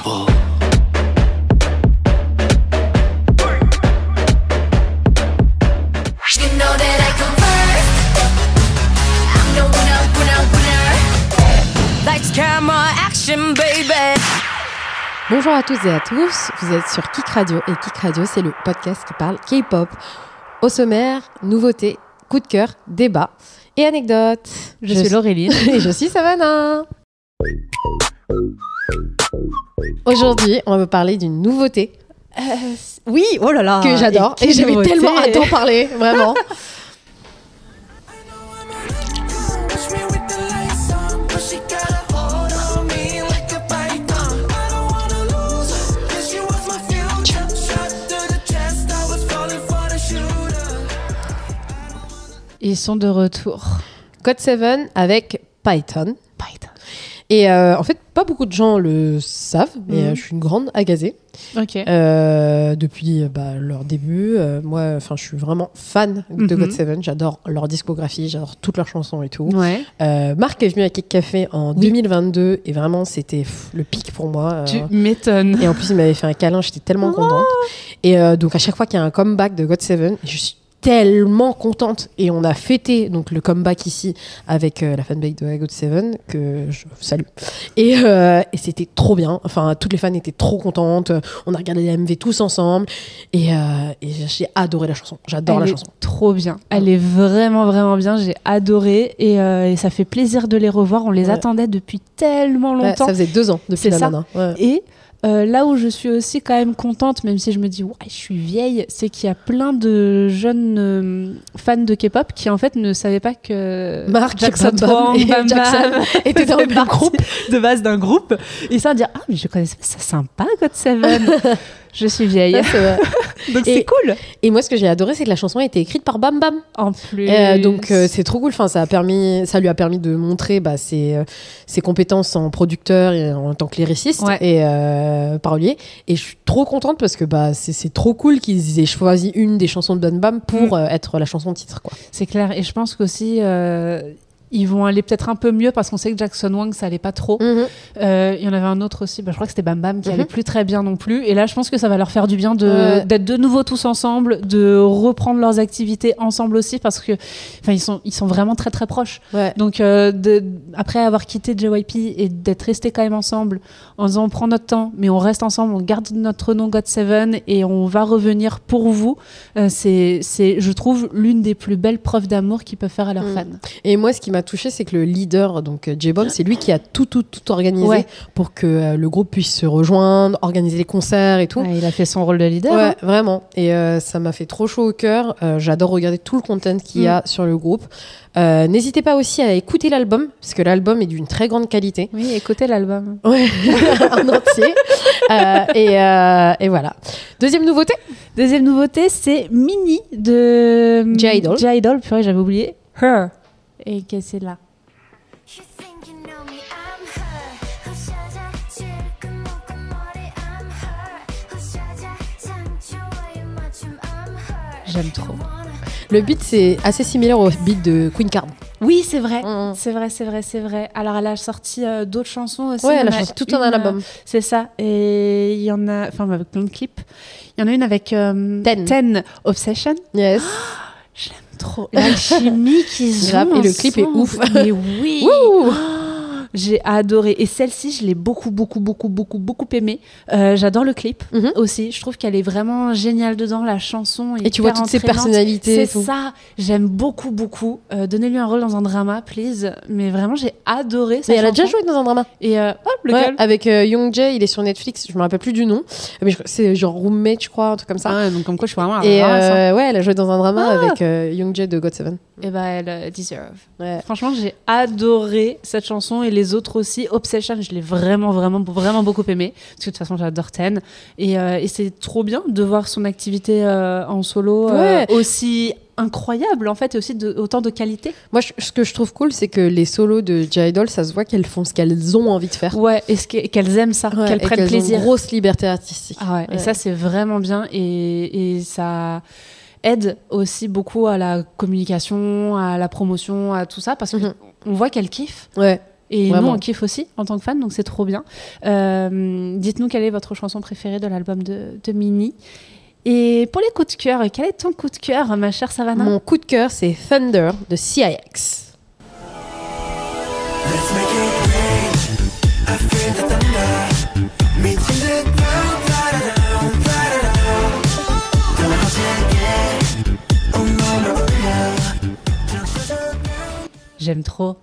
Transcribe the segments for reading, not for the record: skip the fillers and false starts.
trouble. You know that I come first. I'm the winner. Lights, camera, action, baby. Bonjour à toutes et à tous, vous êtes sur Kik Radio et Kik Radio c'est le podcast qui parle K-pop. Au sommaire, nouveautés, coup de cœur, débat et anecdotes. Je suis Laureline. Et je suis Savannah. Aujourd'hui, on va vous parler d'une nouveauté Oui, oh là là. que j'adore et j'avais tellement hâte d'en parler, vraiment. Ils sont de retour. GOT7 avec Python. Et en fait, pas beaucoup de gens le savent, mais je suis une grande agazée. Ok. Depuis leur début. Moi, je suis vraiment fan de GOT7. J'adore leur discographie, j'adore toutes leurs chansons et tout. Ouais. Marc est venu à Kik Café en 2022 et vraiment, c'était le pic pour moi. Tu m'étonnes. Et en plus, il m'avait fait un câlin, j'étais tellement contente. Et donc, à chaque fois qu'il y a un comeback de GOT7, je suis tellement contente et on a fêté donc le comeback ici avec la fanbase de GOT7 que je salue et c'était trop bien, enfin toutes les fans étaient trop contentes, on a regardé les MV tous ensemble et j'ai adoré la chanson, j'adore la chanson, trop bien, elle est vraiment vraiment bien, j'ai adoré et ça fait plaisir de les revoir, on les attendait depuis tellement longtemps. Ça faisait 2 ans depuis la nana. Et là où je suis aussi quand même contente, même si je me dis ouais, je suis vieille, c'est qu'il y a plein de jeunes fans de K-pop qui en fait ne savaient pas que Mark Jackson et Jackson étaient dans le même groupe de base d'un groupe. Et ça dire ah mais je connaissais pas, c'est sympa GOT7. Je suis vieille. Donc c'est cool. Et moi ce que j'ai adoré c'est que la chanson a été écrite par Bam Bam. En plus. Donc c'est trop cool. Enfin ça lui a permis de montrer ses compétences en producteur et en tant que lyriciste et parolier. Et je suis trop contente parce que c'est trop cool qu'ils aient choisi une des chansons de Bam Bam pour être la chanson titre quoi. C'est clair. Et je pense qu'aussi ils vont aller peut-être un peu mieux parce qu'on sait que Jackson Wang ça allait pas trop. Il y en avait un autre aussi, je crois que c'était Bam Bam qui allait plus très bien non plus. Et là je pense que ça va leur faire du bien d'être de nouveau tous ensemble, de reprendre leurs activités ensemble aussi parce que ils sont vraiment très très proches. Donc après avoir quitté JYP et d'être restés quand même ensemble en disant on prend notre temps mais on reste ensemble, on garde notre nom GOT7 et on va revenir pour vous, c'est je trouve l'une des plus belles preuves d'amour qu'ils peuvent faire à leurs fans. Et moi ce qui m'a touché c'est que le leader donc J-Bomb c'est lui qui a tout organisé pour que le groupe puisse se rejoindre, organiser les concerts et tout. Il a fait son rôle de leader vraiment et ça m'a fait trop chaud au cœur. J'adore regarder tout le content qu'il y a sur le groupe. N'hésitez pas aussi à écouter l'album parce que l'album est d'une très grande qualité. Oui, écoutez l'album en entier. Et voilà. Deuxième nouveauté c'est Mini de J-Idol. Purée, j'avais oublié Her. Et que c'est là. J'aime trop. Le beat c'est assez similaire au beat de Queen Card. Oui, c'est vrai. C'est vrai. Alors, elle a sorti d'autres chansons aussi. Ouais, elle a sorti tout un album. C'est ça. Et il y en a, avec plein de clips. Il y en a une avec Ten Obsession. Yes. J'aime trop l'alchimie qu'ils ont. Et le clip est ouf. Mais oui. J'ai adoré. Et celle-ci, je l'ai beaucoup aimée. J'adore le clip aussi. Je trouve qu'elle est vraiment géniale dedans. La chanson est et tu vois toutes ses personnalités. C'est ça. J'aime beaucoup. Donnez-lui un rôle dans un drama, please. Mais vraiment, j'ai adoré ça. Elle a déjà joué dans un drama. Et lequel avec Young Jae, il est sur Netflix. Je me rappelle plus du nom. Mais c'est genre Roommate, je crois, un truc comme ça. Ah, donc comme quoi, je suis vraiment. Et elle a joué dans un drama avec Young Jae de GOT7. Et elle deserve. Franchement, j'ai adoré cette chanson et les autres aussi. Obsession, je l'ai vraiment beaucoup aimé parce que de toute façon j'adore Ten et c'est trop bien de voir son activité en solo aussi incroyable en fait et aussi autant de qualité. Moi ce que je trouve cool c'est que les solos de J-Idol ça se voit qu'elles font ce qu'elles ont envie de faire et qu'elles aiment ça, qu'elles prennent plaisir, ont une grosse liberté artistique et ça c'est vraiment bien et ça aide aussi beaucoup à la communication, à la promotion, à tout ça parce qu'on voit qu'elles kiffent. Et Vraiment. nous, on kiffe aussi en tant que fans, donc c'est trop bien. Dites-nous quelle est votre chanson préférée de l'album de Minnie. Et pour les coups de cœur, quel est ton coup de cœur, ma chère Savannah? Mon coup de cœur, c'est Thunder de CIX. Let's make it rain. I feel the thunder. 미친 듯 바라라 바라라. 더 거칠게 온몸을 울려. J'aime trop.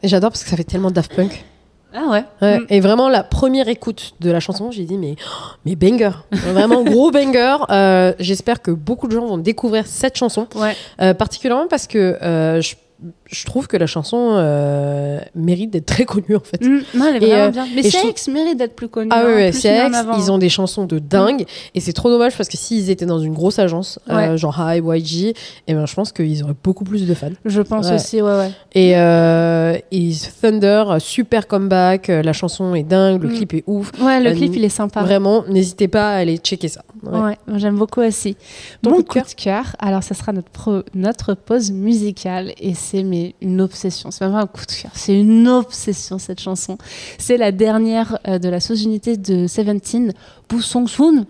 J'adore parce que ça fait tellement Daft Punk. Ah ouais. Ouais, et vraiment, la première écoute de la chanson, j'ai dit, mais banger. Vraiment, gros banger. J'espère que beaucoup de gens vont découvrir cette chanson. Ouais. Particulièrement parce que je trouve que la chanson mérite d'être très connue, en fait. Non, elle est Et, vraiment bien. Mais et je CX mérite d'être plus connu. Ah hein, ouais, plus mis en CX, avant. ils ont des chansons de dingue. Et c'est trop dommage parce que s'ils étaient dans une grosse agence, Ouais. genre Hybe, YG, et ben, je pense qu'ils auraient beaucoup plus de fans. Je pense Ouais. aussi, ouais. Et Thunder, super comeback, la chanson est dingue, le clip est ouf. Ouais, le clip, il est sympa. Vraiment, n'hésitez pas à aller checker ça. Ouais. Ouais, moi, j'aime beaucoup aussi. Ton Mon coup de coup de cœur, alors ça sera notre pause musicale et c'est une obsession. C'est même pas un coup de cœur, c'est une obsession cette chanson. C'est la dernière de la sous-unité de Seventeen, Boo Song-soon,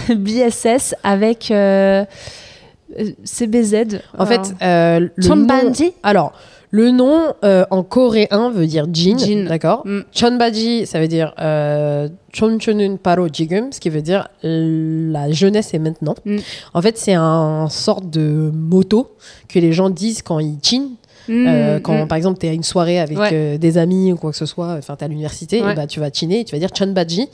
BSS avec CBZ. En fait, le nom... Chonbanji. Alors, le nom en coréen veut dire Jin, Jin. d'accord. Chonbaji, ça veut dire Chonchonun Paro Jigum, ce qui veut dire la jeunesse est maintenant. En fait, c'est un sorte de motto que les gens disent quand ils chin. Quand par exemple tu es à une soirée avec des amis ou quoi que ce soit, enfin tu es à l'université, et bah, tu vas chiner et tu vas dire Chonbaji,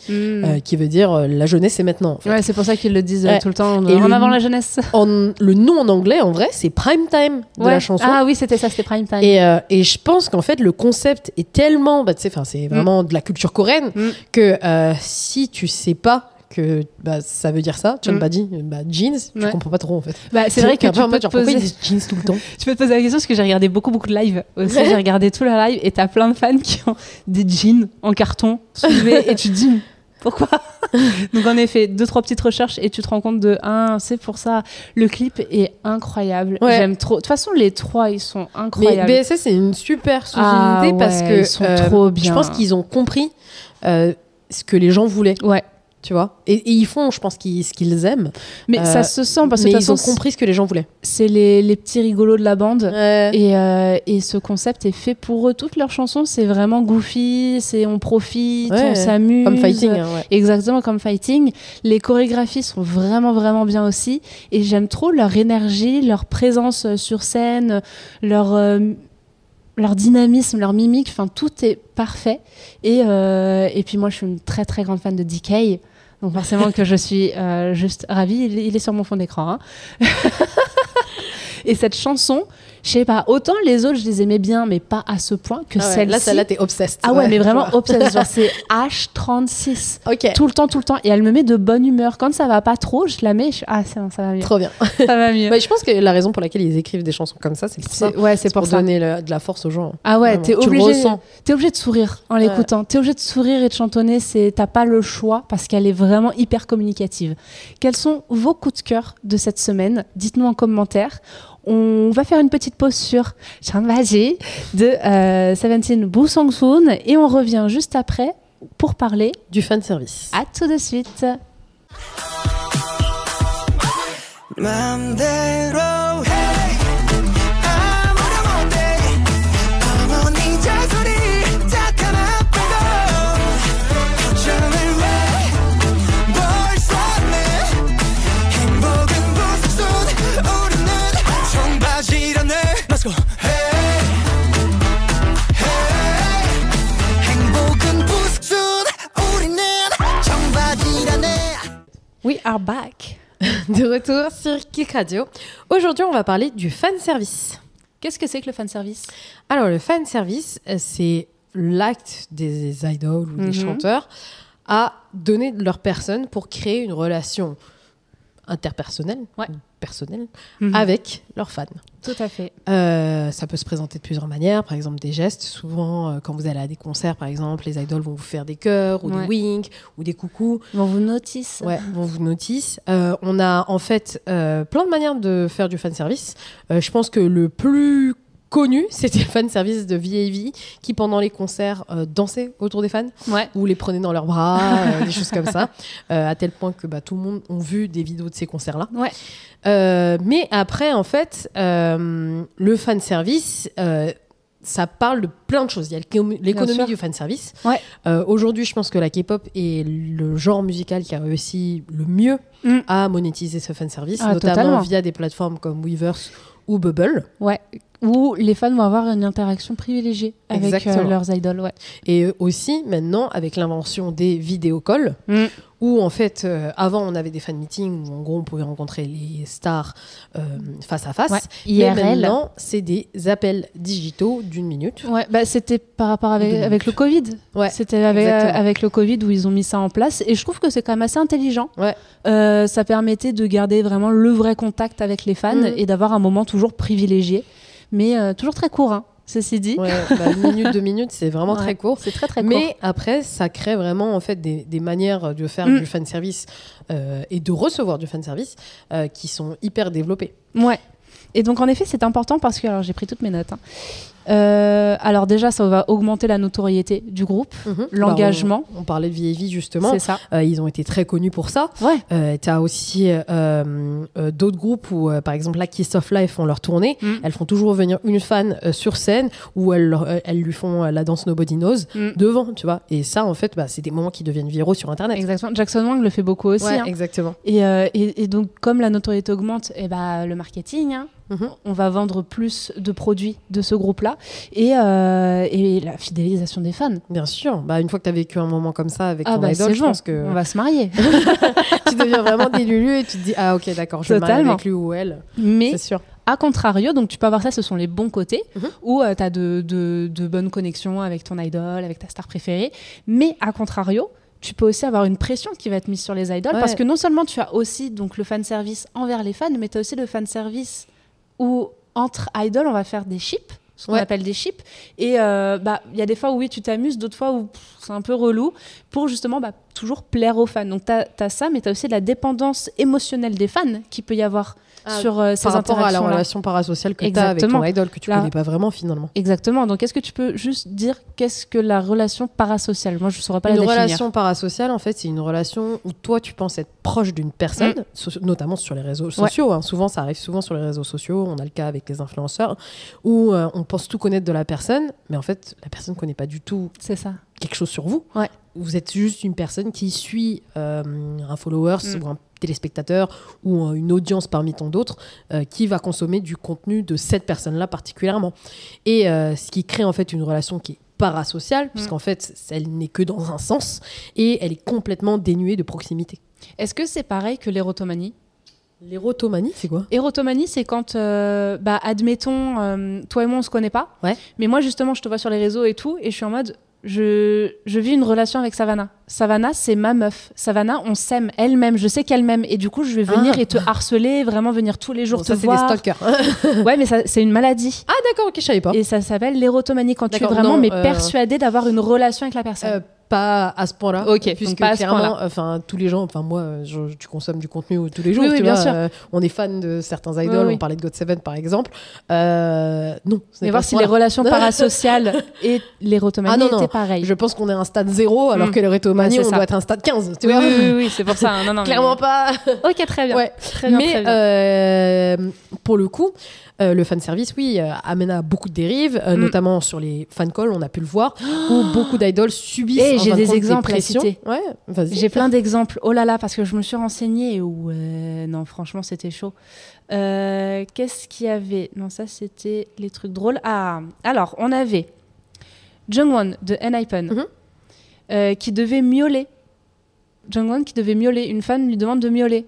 qui veut dire la jeunesse est maintenant. En fait. Ouais, c'est pour ça qu'ils le disent tout le temps. Et En avant la jeunesse. Le nom en anglais, en vrai, c'est prime time de la chanson. Ah oui, c'était ça, c'était prime time. Et je pense qu'en fait, le concept est tellement, bah, c'est vraiment de la culture coréenne que si tu sais pas que ça veut dire ça, Chonbaji, jeans, tu comprends pas trop en fait. Bah, c'est vrai que tu peux te pourquoi poser... ils disent jeans tout le temps. Tu peux te poser la question parce que j'ai regardé beaucoup de live aussi. J'ai regardé tout le live et t'as plein de fans qui ont des jeans en carton soulevés et tu te dis pourquoi. Donc en effet, 2-3 petites recherches et tu te rends compte c'est pour ça. Le clip est incroyable. Ouais. J'aime trop. De toute façon, les trois ils sont incroyables. Mais BSS c'est une super sous-unité parce que ils sont trop bien. je pense qu'ils ont compris ce que les gens voulaient. Ouais. Tu vois, et ils font, je pense, ce qu'ils aiment. Mais ça se sent parce que mais de toute ils ont façon, compris ce que les gens voulaient. c'est les petits rigolos de la bande. Ouais. Et ce concept est fait pour eux. Toutes leurs chansons, c'est vraiment goofy, on profite, Ouais. on s'amuse. Comme Fighting. Hein, ouais. Exactement comme Fighting. Les chorégraphies sont vraiment, vraiment bien aussi. Et j'aime trop leur énergie, leur présence sur scène, leur dynamisme, leur mimique. Enfin, tout est parfait. Et puis moi, je suis une très, très grande fan de DK. Donc forcément que je suis juste ravie. Il est sur mon fond d'écran. Hein. Et cette chanson, je sais pas, autant les autres, je les aimais bien, mais pas à ce point que celle-ci. Là, celle-là, t'es obsessed. Ah ouais, mais vraiment obsessed. Genre, c'est H36. Ok. Tout le temps. Et elle me met de bonne humeur. Quand ça va pas trop, je la mets. C'est bon, ça va mieux. Trop bien. Ça va mieux. Bah, je pense que la raison pour laquelle ils écrivent des chansons comme ça, c'est pour ça. Ouais, c'est pour ça. donner de la force aux gens. Ah ouais, Vraiment. t'es Tu le obligé ressens. de sourire en l'écoutant. T'es obligé de sourire et de chantonner. T'as pas le choix parce qu'elle est vraiment hyper communicative. Quels sont vos coups de cœur de cette semaine? Dites-nous en commentaire. On va faire une petite pause sur Chonbaji de Seventeen, Boo Song-soon et on revient juste après pour parler Du fan service. À tout de suite. 맘대로 해 아무나 못해 어머니 잔소리 딱 하나 빼고 걱정을 왜 벌써 내 행복은 부스순 우리는 청바지라네 Let's go hey hey 행복은 부스순 우리는 청바지라네 We are back. De retour sur Kik Radio. Aujourd'hui, on va parler du fan service. Qu'est-ce que c'est que le fanservice? Alors, le fan service, c'est l'acte des idoles ou des chanteurs à donner de leur personne pour créer une relation interpersonnelle, personnelle, avec leurs fans. Tout à fait. Ça peut se présenter de plusieurs manières, par exemple des gestes. Souvent, quand vous allez à des concerts, par exemple, les idoles vont vous faire des cœurs ou des winks ou des coucous. On vous notice. Ouais, on vous notice. On a en fait plein de manières de faire du fanservice. Je pense que le plus connu, c'était le fan service de VAV qui pendant les concerts dansait autour des fans Ouais. ou les prenait dans leurs bras, des choses comme ça, à tel point que tout le monde a vu des vidéos de ces concerts-là. Ouais. Mais après, en fait, le fan service, ça parle de plein de choses. Il y a l'économie du fan service. Ouais. Aujourd'hui, je pense que la K-pop est le genre musical qui a réussi le mieux à monétiser ce fan service, notamment totalement. via des plateformes comme Weverse ou Bubble. Ouais. Où les fans vont avoir une interaction privilégiée avec Exactement. leurs idoles. Ouais. Et aussi, maintenant, avec l'invention des vidéocalls, où en fait, avant, on avait des fan meetings où en gros, on pouvait rencontrer les stars face à face. Ouais. Mais IRL. maintenant, c'est des appels digitaux d'1 minute. Ouais, c'était par rapport avec le Covid. Ouais, C'était exactement. avec le Covid où ils ont mis ça en place. Et je trouve que c'est quand même assez intelligent. Ouais. Ça permettait de garder vraiment le vrai contact avec les fans et d'avoir un moment toujours privilégié. Mais toujours très court, hein, ceci dit. Ouais, 1 minute, 2 minutes, c'est vraiment très court. C'est très très court. Mais après, ça crée vraiment en fait des manières de faire du fan service et de recevoir du fan service qui sont hyper développées. Ouais. Et donc en effet, c'est important parce que alors j'ai pris toutes mes notes. Alors déjà, ça va augmenter la notoriété du groupe, l'engagement. On parlait de VAV justement. C'est ça. Ils ont été très connus pour ça. Ouais. Tu as aussi d'autres groupes où, par exemple, la Kiss of Life font leur tournée. Elles font toujours venir une fan sur scène où elles lui font la danse Nobody Knows devant, tu vois. Et ça, en fait, c'est des moments qui deviennent viraux sur Internet. Exactement. Jackson Wang le fait beaucoup aussi. Ouais, hein. exactement. Et donc, comme la notoriété augmente, le marketing, hein, on va vendre plus de produits de ce groupe-là et la fidélisation des fans. Bien sûr. Une fois que tu as vécu un moment comme ça avec ton idol, c'est je bon. pense que On va se marier. tu deviens vraiment des Lulu et tu te dis ah ok d'accord, je vais me marier avec lui ou elle. Mais C'est sûr. à contrario, donc tu peux avoir ça, ce sont les bons côtés, où tu as de bonnes connexions avec ton idol, avec ta star préférée. Mais à contrario, tu peux aussi avoir une pression qui va être mise sur les idoles parce que non seulement tu as aussi donc, le fan service envers les fans, mais tu as aussi le fan service où entre idoles, on va faire des ships, ce qu'on appelle des ships. Et il y a des fois où oui, tu t'amuses, d'autres fois où c'est un peu relou, pour justement toujours plaire aux fans. Donc tu as ça, mais tu as aussi de la dépendance émotionnelle des fans qui peut y avoir sur ces par rapport à la interactions-là. relation parasociale que tu as avec ton idol que tu connais pas vraiment finalement. Exactement. Donc, est-ce que tu peux juste dire qu'est-ce que la relation parasociale ? Moi, je ne saurais pas la définir. Une relation parasociale, en fait, c'est une relation où toi, tu penses être proche d'une personne, notamment sur les réseaux sociaux. Hein. Souvent, ça arrive souvent sur les réseaux sociaux. On a le cas avec les influenceurs où on pense tout connaître de la personne, mais en fait, la personne ne connaît pas du tout quelque chose sur vous. Ouais. Vous êtes juste une personne qui suit un follower ou un téléspectateur ou une audience parmi tant d'autres qui va consommer du contenu de cette personne-là particulièrement. Et ce qui crée en fait une relation qui est parasociale, puisqu'en fait, elle n'est que dans un sens et elle est complètement dénuée de proximité. Est-ce que c'est pareil que l'érotomanie ? L'érotomanie, c'est quoi ? Érotomanie, c'est quand, admettons, toi et moi, on se connaît pas. Ouais. Mais moi, justement, je te vois sur les réseaux et tout, et je suis en mode, je vis une relation avec Savannah. Savannah, c'est ma meuf. Savannah, on s'aime elle-même. Je sais qu'elle m'aime. Et du coup, je vais venir et te harceler, vraiment venir tous les jours te voir. Ça, c'est des stalkers. Ouais, mais ça, c'est une maladie. Ah, d'accord, ok, je savais pas. Et ça s'appelle l'érotomanie, quand tu es vraiment persuadé d'avoir une relation avec la personne. Pas à ce point-là. Ok, puisque donc pas à ce clairement, point-là. tous les gens, moi, tu consommes du contenu tous les jours. Oui, tu bien vois, sûr. On est fan de certains idoles. Oui. On parlait de GOT7 par exemple. Non. Mais voir si les relations parasociales et l'érotomanie étaient pareilles. Je pense qu'on est à un stade 0 alors que l'érotomanie, on doit être à un stade 15. Tu vois Oui, c'est pour ça. Non, clairement pas. Ok, très bien. Ouais. Très bien, Mais très bien. pour le coup, le fan service, amène à beaucoup de dérives, notamment sur les fan calls, on a pu le voir, où beaucoup d'idoles subissent. J'ai en fin de des compte, exemples à pressions. citer. Ouais, vas-y. J'ai plein d'exemples. Oh là là, parce que je me suis renseignée. Non, franchement, c'était chaud. Qu'est-ce qu'il y avait ? Non, ça, c'était les trucs drôles. Ah, alors, on avait Jungwon de Enhypen qui devait miauler. Jungwon qui devait miauler. Une fan lui demande de miauler.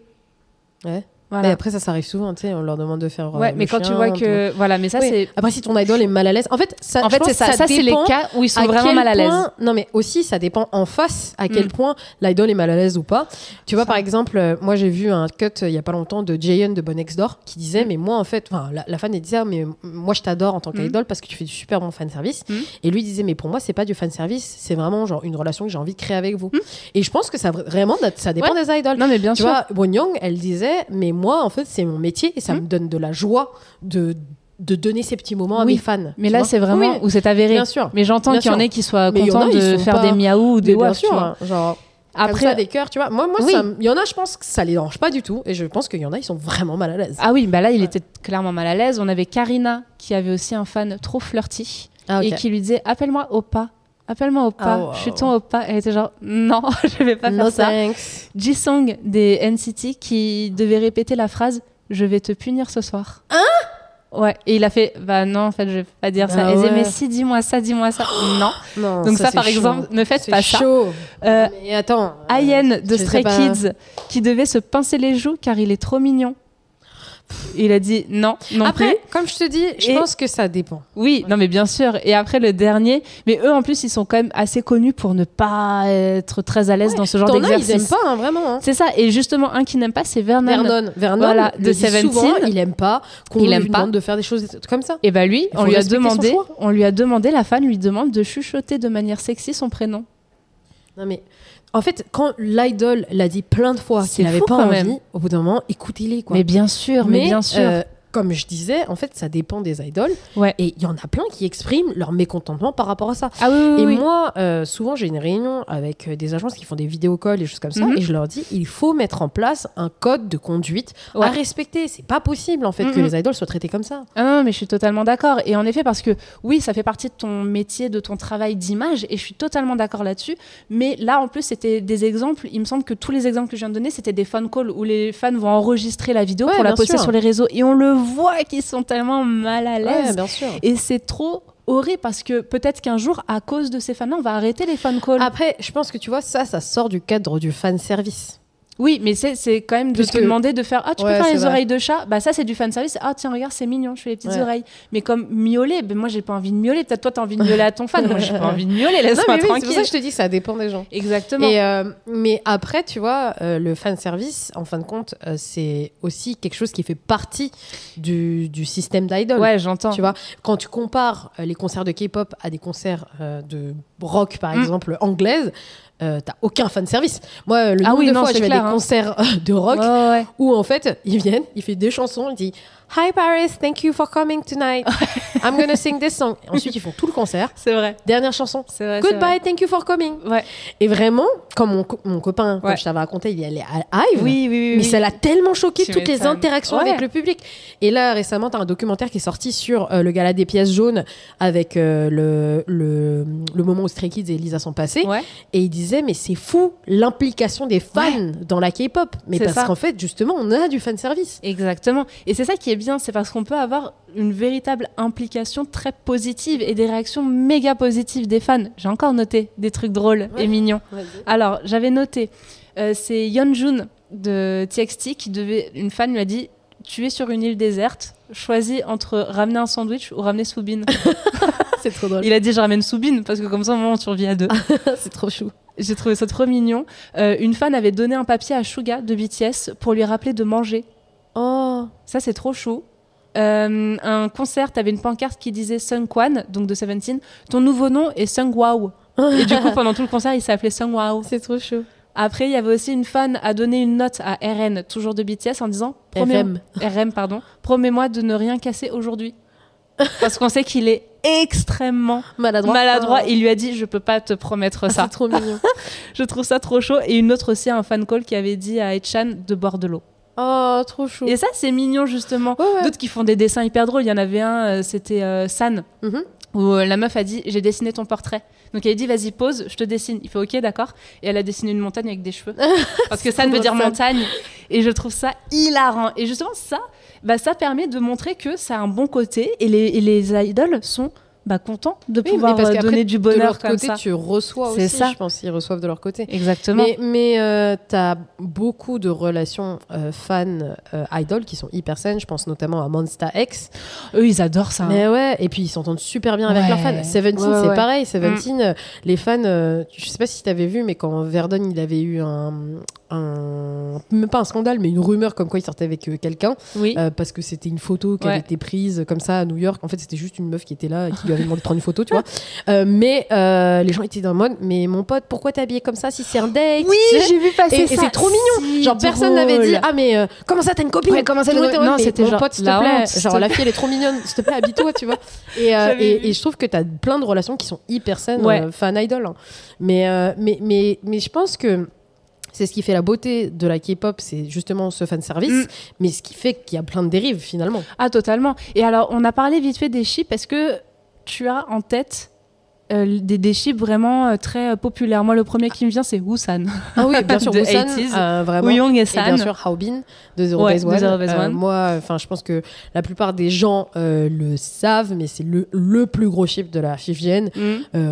Ouais. Voilà. Et après, ça arrive souvent, tu sais, on leur demande de faire. Ouais, mais quand tu vois que. Voilà, mais ça, c'est. Après, si ton idol est mal à l'aise. En fait, c'est ça. Ça, c'est les cas où ils sont vraiment mal à l'aise. Non, mais aussi, ça dépend en face à quel point l'idol est mal à l'aise ou pas. Tu vois, par exemple, moi, j'ai vu un cut il y a pas longtemps de Jaehyun de Bon X Door qui disait, mais moi, en fait, la fan, elle disait, mais moi, je t'adore en tant qu'idol parce que tu fais du super bon fan service. Et lui disait, mais pour moi, c'est pas du fan service, c'est vraiment genre une relation que j'ai envie de créer avec vous. Et je pense que ça dépend des idoles. Non, mais bien sûr. Tu vois, Won Young, elle disait, mais moi, en fait, c'est mon métier et ça me donne de la joie de de donner ces petits moments à Oui. mes fans. Mais tu là, vois. c'est vraiment Oui, où c'est avéré. bien sûr. Mais j'entends Bien qu'il y en sûr. ait qui soient Mais il y en contents a, ils de sont faire pas- des miaou ou des Mais bien waf, tu sûr, vois. hein, genre Après, comme ça, des cœurs, tu vois. Moi Oui. il y en a, je pense que ça les dérange pas du tout, et je pense qu'il y en a, ils sont vraiment mal à l'aise. ah oui, bah là, il Ouais. était clairement mal à l'aise. On avait Karina qui avait aussi un fan trop flirty Ah, ok. et qui lui disait appelle-moi Oppa. Appelle-moi Oppa, Ah, wow. je suis ton Oppa. Elle était genre non, je vais pas No faire ça. thanks. Jisung des NCT qui devait répéter la phrase je vais te punir ce soir. Hein? Ouais, et il a fait bah non, en fait, je vais pas dire ça. Bah Elle disait ouais. mais si, dis-moi ça, dis-moi ça. Non. Non, Donc ça, c'est par chaud. exemple, ne faites C'est pas ça. chaud. Euh, Mais attends. Ayen de je sais Stray pas. Kids qui devait se pincer les joues car il est trop mignon. Il a dit non, non plus. Après, comme je te dis, je Et- pense que ça dépend. Oui, non mais bien sûr. Et après le dernier, mais eux en plus ils sont quand même assez connus pour ne pas être très à l'aise dans ce genre T'en as, ils d'exercice. aiment pas, hein, vraiment. Hein. C'est ça. Et justement un qui n'aime pas, c'est Vernon. Vernon, Voilà, le de dit souvent, 17. il aime pas qu'on Il lui aime pas. demande de faire des choses comme ça. Et bah lui, Il on faut lui a respecter son demandé, choix. la fan lui demande de chuchoter de manière sexy son prénom. Non mais en fait, quand l'idol l'a dit plein de fois C'est qu'il n'avait fou pas quand envie, même. au bout d'un moment, écoutez-les quoi. Mais bien sûr, mais bien sûr. Comme je disais, en fait, ça dépend des idoles. Ouais. Et il y en a plein qui expriment leur mécontentement par rapport à ça. Ah oui, oui, Et oui. moi, souvent, j'ai une réunion avec des agences qui font des vidéocalls et choses comme ça, Mhm. et je leur dis, il faut mettre en place un code de conduite Ouais. à respecter. C'est pas possible, en fait, que Mhm. les idoles soient traités comme ça. Ah non, mais je suis totalement d'accord. Et en effet, parce que oui, ça fait partie de ton métier, de ton travail d'image, et je suis totalement d'accord là-dessus. Mais là, en plus, c'était des exemples. Il me semble que tous les exemples que je viens de donner, c'était des fan calls où les fans vont enregistrer la vidéo Ouais, pour la bien poster sûr. sur les réseaux. Et on le voit qu'ils sont tellement mal à l'aise. Ouais, bien sûr. Et c'est trop horrible parce que peut-être qu'un jour, à cause de ces fans-là, on va arrêter les fan calls. Après, je pense que tu vois, ça sort du cadre du fan service. Oui, mais c'est quand même de Parce te que- demander de faire tu Ouais, peux faire c'est les vrai. oreilles de chat. Bah ça c'est du fan service. Ah tiens regarde c'est mignon, je fais les petites Ouais. oreilles. Mais comme miauler, ben moi j'ai pas envie de miauler. Peut-être toi t'as envie de miauler à ton fan. Moi j'ai pas envie de miauler. Non, Laisse-moi mais oui, c'est tranquille. pour ça que je te dis que ça dépend des gens. Exactement. Mais après, tu vois, le fan service, en fin de compte, c'est aussi quelque chose qui fait partie du système d'idol. Ouais j'entends. Tu vois, quand tu compares les concerts de K-pop à des concerts de rock, par exemple, anglaise, t'as aucun fan service. Moi, le Ah nombre oui, de non, fois, c'est je vais à clair, des hein. concerts de rock Ouais, ouais, ouais. où, en fait, ils viennent, il fait des chansons, il dit Hi Paris, thank you for coming tonight. I'm gonna sing this song. Et ensuite, ils font tout le concert. C'est vrai. Dernière chanson. C'est vrai. c'est Goodbye, thank you for coming. vrai. Ouais. Et vraiment, comme mon copain, comme Ouais. je t'avais raconté, il est allé à Hive. Oui oui oui. Mais oui. ça l'a tellement choqué, Tu toutes les m'étonnes. interactions Ouais. avec le public. Et là, récemment, tu as un documentaire qui est sorti sur le gala des pièces jaunes avec le moment où Stray Kids et Lisa sont passés. Ouais. Et il disait, mais c'est fou l'implication des fans dans la K-pop. Mais C'est parce ça. qu'en fait, justement, on a du fan service. Exactement. Et c'est ça qui est bien, c'est parce qu'on peut avoir une véritable implication très positive et des réactions méga positives des fans. J'ai encore noté des trucs drôles et mignons. Alors, j'avais noté, c'est Yeonjun de TXT une fan lui a dit tu es sur une île déserte, choisis entre ramener un sandwich ou ramener Soubine. C'est trop drôle. Il a dit je ramène Soubine parce que comme ça au moins on survit à deux. C'est trop chou. J'ai trouvé ça trop mignon. Une fan avait donné un papier à Suga de BTS pour lui rappeler de manger. Oh, Ça, c'est trop chou. Un concert, t'avais une pancarte qui disait Sungkwan, donc de 17. Ton nouveau nom est Sungwao. Et du coup, pendant tout le concert, il s'appelait Sungwao. c'est trop chou. Après, il y avait aussi une fan à donner une note à RN, toujours de BTS, en disant RM, pardon. Promets-moi de ne rien casser aujourd'hui. Parce qu'on sait qu'il est extrêmement maladroit. Oh. Il lui a dit je peux pas te promettre ça. C'est trop mignon. Je trouve ça trop chaud. Et une autre aussi, un fan call qui avait dit à Echan de boire de l'eau. Oh, trop chou. Et ça, c'est mignon, justement. Ouais, ouais. D'autres qui font des dessins hyper drôles. Il y en avait un, c'était San, Mhm. où la meuf a dit j'ai dessiné ton portrait. Donc elle a dit vas-y, pose, je te dessine. Il fait ok, d'accord. Et elle a dessiné une montagne avec des cheveux. Parce que San trop veut dire drôle, San. montagne. Et je trouve ça hilarant. Et justement, ça, ça permet de montrer que ça a un bon côté. Et les idoles sont contents de Oui, pouvoir mais parce qu'après, donner du de bonheur leur comme côté, ça. tu reçois C'est aussi, ça. je pense, ils reçoivent de leur côté. Exactement. Mais tu as beaucoup de relations fans-idol qui sont hyper saines. Je pense notamment à Monsta X. Eux, ils adorent ça. Mais ouais, et puis ils s'entendent super bien avec Ouais. leurs fans. Seventeen, Ouais, c'est ouais. pareil. Seventeen, les fans, je sais pas si tu avais vu, mais quand Verdun, il avait eu même pas un scandale, mais une rumeur comme quoi il sortait avec quelqu'un. Oui. Parce que c'était une photo qui avait été prise comme ça à New York. En fait, c'était juste une meuf qui était là et qui lui avait demandé de prendre une photo, tu vois. Mais les gens étaient dans le mode, mais mon pote, pourquoi t'es habillé comme ça si c'est un date? Oui, tu sais. j'ai vu passer Et ça. c'est trop mignon. Genre, personne n'avait dit, ah, mais comment ça, t'as une copine? Ouais, comment ça, Tout le monde était en mode, non, mais c'était mon genre, pote, s'il te la plaît. honte, s'il Genre, te la fille, elle est trop mignonne. S'il te plaît, habille-toi, tu vois. Et je trouve que t'as plein de relations qui sont hyper saines, fan-idol. Hein. Mais je pense que c'est ce qui fait la beauté de la K-pop, c'est justement ce fan service, mais ce qui fait qu'il y a plein de dérives finalement. Ah, totalement. Et alors, on a parlé vite fait des ships. Est-ce que tu as en tête des ships vraiment très populaires? Moi, le premier qui me vient, c'est Woosan. Ah oui, bien sûr, de Woosan, 80s. vraiment. Wooyoung et Et San. bien sûr, Haobin de Zero Base One. de Zero Base One. Moi, je pense que la plupart des gens le savent, mais c'est le plus gros ship de la fifth gen.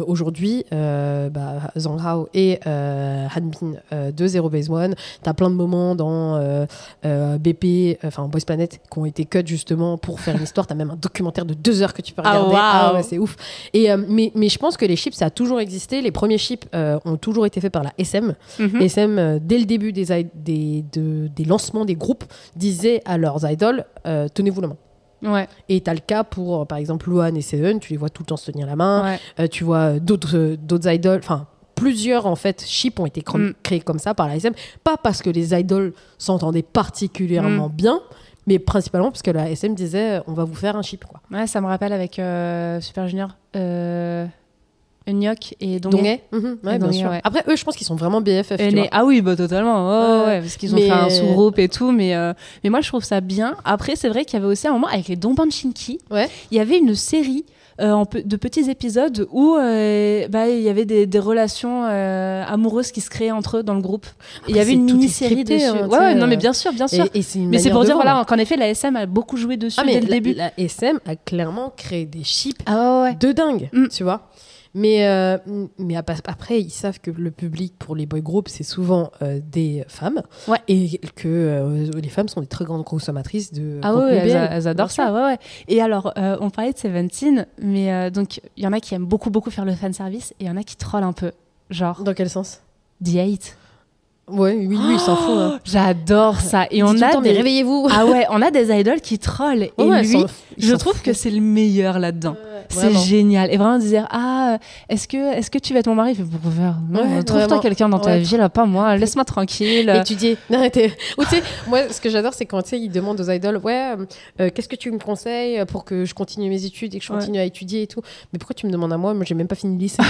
Aujourd'hui, Zhang Hao et Hanbin de Zero Base One. T'as plein de moments dans BP, enfin Boys Planet, qui ont été cut justement pour faire une histoire. T'as même un documentaire de 2 heures que tu peux regarder. Wow. Ouais, c'est ouf. Et, mais je pense que les chips, ça a toujours existé. Les premiers chips ont toujours été faits par la SM. SM, dès le début des lancements des groupes, disaient à leurs idoles, tenez-vous la main. Ouais. Et t'as le cas pour, par exemple, Luan et Seeun, tu les vois tout le temps se tenir la main. Ouais. Tu vois d'autres idoles, enfin, plusieurs en fait ships ont été créés comme ça par la SM, pas parce que les idoles s'entendaient particulièrement bien, mais principalement parce que la SM disait on va vous faire un ship, quoi. Ouais, ça me rappelle avec Super Junior, Eunhyuk et Donghae. Ouais, bien sûr. Ouais. Après eux, je pense qu'ils sont vraiment BFF. Tu vois. Ah oui, bah totalement. Ouais, parce qu'ils ont fait un sous-groupe et tout, mais moi je trouve ça bien. Après, c'est vrai qu'il y avait aussi un moment avec les Dongbang Shinki. Ouais. Il y avait une série de petits épisodes où il y avait des relations amoureuses qui se créaient entre eux dans le groupe. Après, il y avait une mini-série dessus. non mais bien sûr. Et mais c'est pour dire qu'en effet la SM a beaucoup joué dessus dès le début. La SM a clairement créé des ships de dingue, tu vois. Mais après, ils savent que le public pour les boy groups, c'est souvent des femmes. Ouais. Et que les femmes sont des très grandes consommatrices de contenu BL. Elles adorent ça, ouais. Et alors, on parlait de Seventeen, mais donc, il y en a qui aiment beaucoup, beaucoup faire le fanservice, et il y en a qui trollent un peu. Genre... Dans quel sens? The8. Ouais, oui, il s'en fout. Hein. J'adore ça. Et on a mais réveillez-vous. Ah ouais, on a des idoles qui trollent. Et lui, je trouve que c'est le meilleur là-dedans. C'est génial. Et vraiment de dire, est-ce que tu vas être mon mari? Pour faire, non, trouve-toi quelqu'un dans ta vie, là, pas moi. Laisse-moi tranquille. Étudier. Ou tu sais, moi, ce que j'adore, c'est quand ils demandent aux idoles, qu'est-ce que tu me conseilles pour que je continue mes études et que je continue à étudier et tout. Mais pourquoi tu me demandes à moi? Moi, j'ai même pas fini le lycée.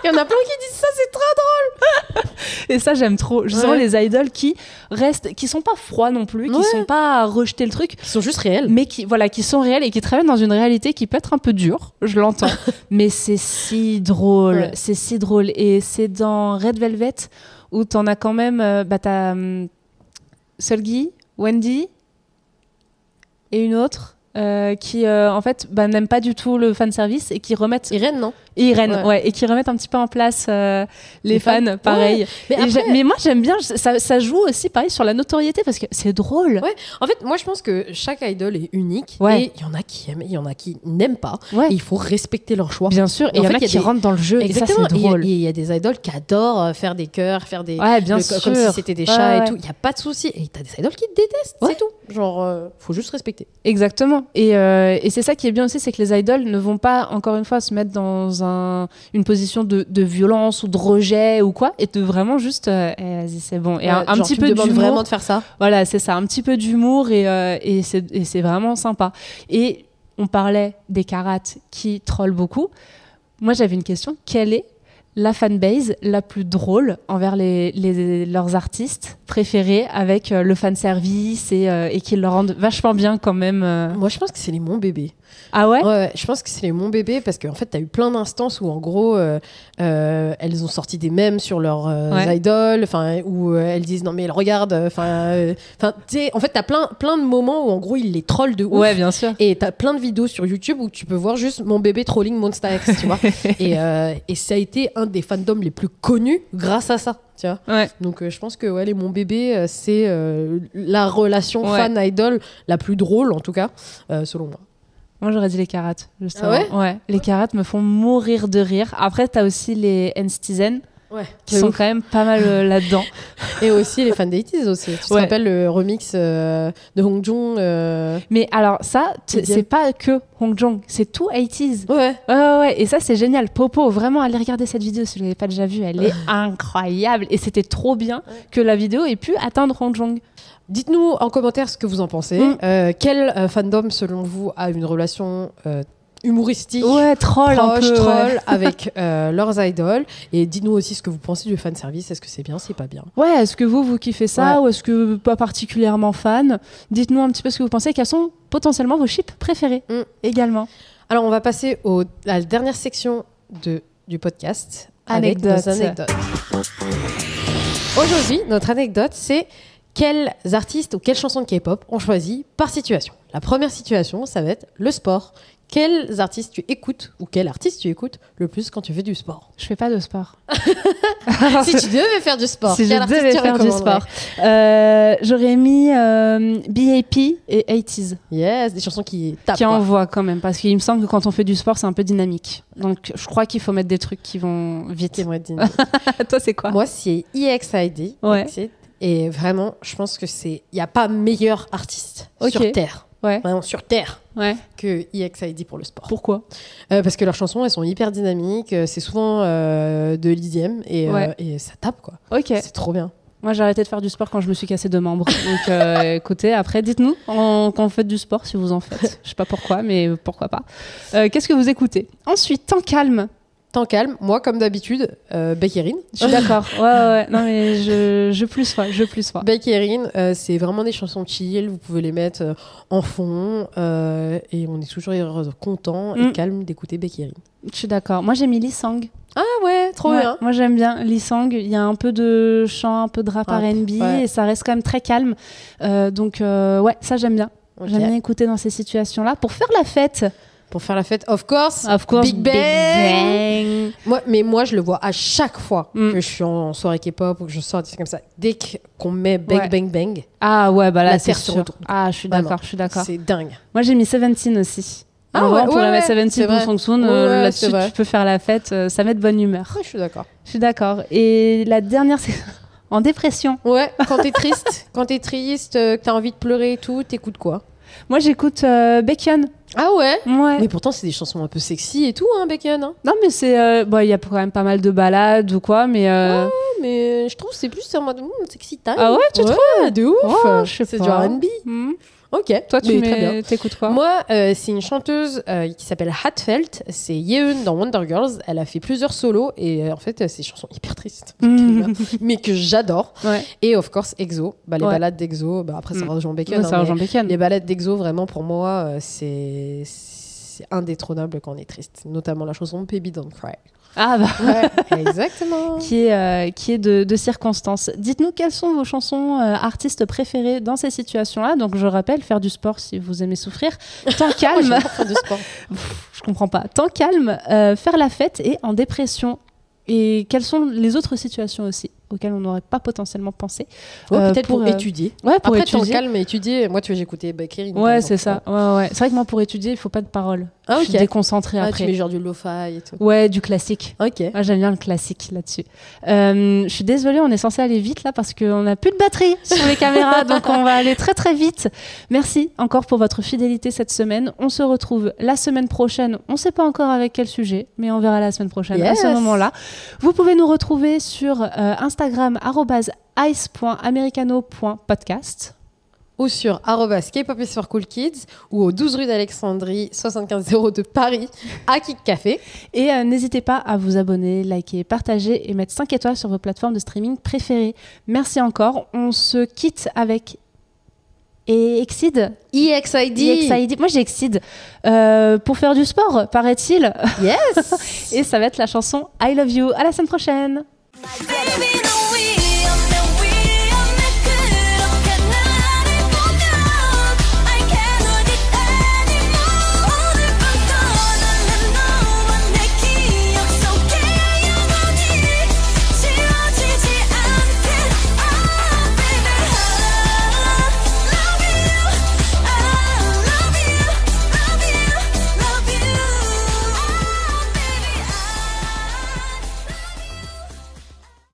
Il y en a plein qui disent ça, c'est trop drôle. Et ça, j'aime trop. Justement, les idoles qui restent, qui sont pas froids non plus, qui sont pas à rejeter le truc. Qui sont juste réels. Mais qui sont réels et qui travaillent dans une réalité qui peut être un peu dure, je l'entends. Mais c'est si drôle. Ouais. C'est si drôle. Et c'est dans Red Velvet où t'en as quand même, t'as Seulgi, Wendy et une autre. Qui en fait n'aiment pas du tout le fanservice et qui remettent Irène, non? Irène, et qui remettent un petit peu en place les fans, pareil. Mais moi j'aime bien, ça joue aussi pareil sur la notoriété parce que c'est drôle. Ouais. En fait, moi je pense que chaque idol est unique et il y en a qui aiment, il y en a qui n'aiment pas. Et il faut respecter leur choix. Bien sûr, et il y en a qui rentrent dans le jeu. Exactement. Et ça c'est drôle. Et il y a des idoles qui adorent faire des cœurs, faire des bien sûr. comme si c'était des chats et tout. Il y a pas de souci. Et t'as des idoles qui te détestent, c'est tout. Genre, faut juste respecter. Exactement. Et c'est ça qui est bien aussi, c'est que les idoles ne vont pas, encore une fois, se mettre dans une position de violence ou de rejet ou quoi, et de vraiment juste, vas-y, c'est bon. Et un petit peu d'humour. Vraiment de faire ça. Voilà, c'est ça, un petit peu d'humour et c'est vraiment sympa. Et on parlait des Karat qui trollent beaucoup. Moi, j'avais une question. Quelle est la fanbase la plus drôle envers leurs artistes préférés avec le fanservice et qui le rendent vachement bien quand même Moi, je pense que c'est les Mon Bébé. Ah ouais? Ouais, je pense que c'est les Mon Bébé parce qu'en fait, t'as eu plein d'instances où en gros, elles ont sorti des mèmes sur leurs idoles, où elles disent non mais elles regardent, tu sais, en fait, t'as plein de moments où en gros ils les trollent de ouf. Ouais, bien sûr. Et t'as plein de vidéos sur YouTube où tu peux voir juste Mon Bébé trolling Monsta X, tu vois. Et ça a été un des fandoms les plus connus grâce à ça. Tu vois. Ouais. Donc je pense que les Mon Bébé c'est la relation fan-idol la plus drôle en tout cas selon moi. Moi j'aurais dit les Karat justement. Ah ouais, les Karat me font mourir de rire. Après t'as aussi les Nstizen qui sont quand même pas mal là-dedans. Et aussi les fans d'80s aussi. Tu te Ouais. rappelles le remix de Hong Jong Mais alors ça, Idiot. c'est pas que Hong Jong, c'est tout 80s. Ouais. Ouais, et ça c'est génial. Popo, vraiment, allez regarder cette vidéo si vous l'avez pas déjà vue, elle est incroyable. Et c'était trop bien que la vidéo ait pu atteindre Hong Jong. Dites-nous en commentaire ce que vous en pensez. Quel fandom, selon vous, a une relation humoristique Ouais, troll un proche, peu. troll avec leurs idoles? Et dites-nous aussi ce que vous pensez du fanservice. Est-ce que c'est bien, c'est pas bien? Ouais, est-ce que vous kiffez ça Ouais. ou est-ce que pas particulièrement fan? Dites-nous un petit peu ce que vous pensez. Quels sont potentiellement vos chips préférés également? Alors, on va passer à la dernière section du podcast avec Anecdotes. nos anecdotes. Aujourd'hui, notre anecdote, c'est quels artistes ou quelles chansons de K-pop on choisit par situation. La première situation, ça va être le sport. Quels artistes tu écoutes ou quel artiste tu écoutes le plus quand tu fais du sport? Je fais pas de sport. Si tu devais faire du sport, Si je quel artiste devais tu faire du recommanderais? sport, j'aurais mis BAP et 80s. Yes, des chansons qui tapent. Qui quoi. envoient quand même, parce qu'il me semble que quand on fait du sport, c'est un peu dynamique. Donc je crois qu'il faut mettre des trucs qui vont vite. Qui aimeraient dire. Toi, c'est quoi? Moi, c'est EXID. Ouais. Exit. Et vraiment, je pense que il n'y a pas meilleur artiste Ok. sur Terre. Ouais, Vraiment sur Terre. ouais. Que EXID pour le sport. Pourquoi? Parce que leurs chansons, elles sont hyper dynamiques. C'est souvent de l'IDM Ouais. et ça tape, quoi. Ok. C'est trop bien. Moi, j'ai arrêté de faire du sport quand je me suis cassé 2 membres. Donc, écoutez, après, dites-nous quand vous faites du sport, si vous en faites. Je sais pas pourquoi, mais pourquoi pas. Qu'est-ce que vous écoutez? Ensuite, temps calme. Temps calme, moi, comme d'habitude, Beckerin. Je suis d'accord. Ouais. Non, mais je plus fois. Beckerin, c'est vraiment des chansons chill. Vous pouvez les mettre en fond et on est toujours content et calme d'écouter Beckerin. Je suis d'accord. Moi, j'ai mis Lee Sang. Ah ouais, trop Ouais, bien. moi, j'aime bien Lee Sang. Il y a un peu de chant, un peu de rap Rap, R&B ouais. et ça reste quand même très calme. Donc, ouais, ça, j'aime bien. Ok. J'aime bien écouter dans ces situations-là. Pour faire la fête, Pour faire la fête, of course, of course, Big Bang. Moi, je le vois à chaque fois que je suis en soirée K-pop ou que je sors des trucs comme ça. Dès qu'on met Bang Ouais. Bang Bang, Ah ouais, bah là, La c'est terre se sûr. retourne. Ah, je suis Vraiment. d'accord. c'est dingue. Moi, j'ai mis 17 aussi. Ah En vrai, ouais, on pourrait ouais, mettre c'est 17 vrai. pour Songsoon. Ouais, Là-dessus, c'est vrai. tu peux faire la fête. Ça met de bonne humeur. Ouais, je suis d'accord. Je suis d'accord. Et la dernière, c'est en dépression. Ouais, quand t'es triste, que t'as envie de pleurer et tout, t'écoutes quoi? Moi, j'écoute Baekhyun. Ah ouais? Ouais. Mais pourtant, c'est des chansons un peu sexy et tout, hein, Bacon. Hein. Non, mais c'est. Bon, il y a quand même pas mal de balades ou quoi, mais. Mais je trouve que c'est plus en mode sexy time. Ah ouais, tu trouves? De ouf. Oh, je sais c'est pas. du R&B. Hmm. Ok. Toi, tu mais très bien. t'écoutes quoi? Moi, c'est une chanteuse qui s'appelle Hatfelt. C'est Yeun dans Wonder Girls. Elle a fait plusieurs solos et en fait, c'est des chansons hyper tristes, mais que j'adore. Ouais. Et of course, EXO. Les Ouais. balades d'EXO. Après, ça rejoint Bacon. Ouais, ça rejoint Baekhyun. Les balades d'EXO, vraiment, pour moi, c'est indétrônable quand on est triste. Notamment la chanson Baby Don't Cry. Ah bah. Ouais, exactement. Qui est de circonstance. Dites-nous quelles sont vos chansons artistes préférées dans ces situations-là. Donc je rappelle, faire du sport si vous aimez souffrir. Temps calme, Moi, j'adore faire du sport. je comprends pas. Temps calme, faire la fête et en dépression. Et quelles sont les autres situations aussi auxquelles on n'aurait pas potentiellement pensé Peut-être pour étudier. Ouais, pour Après, étudier. temps calme et étudier. Moi, tu vois, j'écoutais Beckerin. Ouais, c'est ça. Ouais. C'est vrai que moi, pour étudier, il faut pas de paroles. Ah, Je ok. suis déconcentrée Ah, tu après. mets genre du lo-fi et tout. Ouais, du classique. Ok. Moi, j'aime bien le classique là-dessus. Je suis désolée, on est censé aller vite là parce qu'on n'a plus de batterie sur les caméras, donc on va aller très très vite. Merci encore pour votre fidélité cette semaine. On se retrouve la semaine prochaine. On ne sait pas encore avec quel sujet, mais on verra la semaine prochaine à Yes. ce moment-là. Vous pouvez nous retrouver sur Instagram @ice.americano.podcast. Ou sur @K-pop is for cool kids ou au 12 rue d'Alexandrie 75 de Paris à Kick Café. Et n'hésitez pas à vous abonner, liker, partager et mettre 5 étoiles sur vos plateformes de streaming préférées. Merci encore. On se quitte avec Exceed. EXID. Moi j'ai Exceed pour faire du sport, paraît-il. Yes. Et ça va être la chanson I Love You. À la semaine prochaine. Baby,